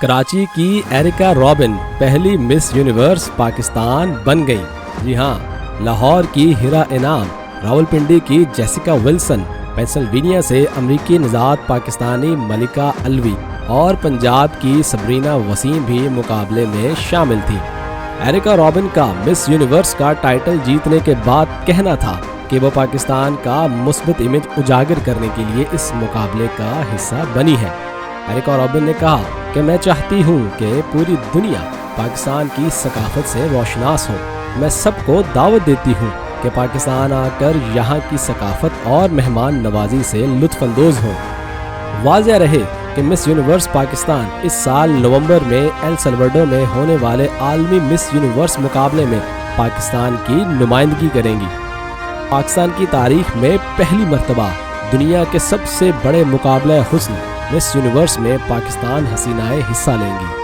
کراچی کی ایرکا رابن پہلی Miss Universe Pakistan بن گئی۔ جی ہاں، لاہور کی ہیرا انعام، راولپنڈی کی جیسیکا ولسن، پینسلوینیا سے امریکی نژاد پاکستانی ملکہ علوی اور پنجاب کی سبرینا وسیم بھی مقابلے میں شامل تھی۔ ایرکا رابن کا مس یونیورس کا ٹائٹل جیتنے کے بعد کہنا تھا کہ وہ پاکستان کا مثبت امیج اجاگر کرنے کے لیے اس مقابلے کا حصہ بنی ہے۔ ایرکا رابن نے کہا کہ میں چاہتی ہوں کہ پوری دنیا پاکستان کی ثقافت سے روشناس ہو۔ میں سب کو دعوت دیتی ہوں کہ پاکستان آ کر یہاں کی ثقافت اور مہمان نوازی سے لطف اندوز ہوں۔ واضح رہے کہ مس یونیورس پاکستان اس سال نومبر میں ایل سلواڈور میں ہونے والے عالمی مس یونیورس مقابلے میں پاکستان کی نمائندگی کریں گی۔ پاکستان کی تاریخ میں پہلی مرتبہ دنیا کے سب سے بڑے مقابلہ حسن مس یونیورس میں پاکستان حسینائیں حصہ لیں گی۔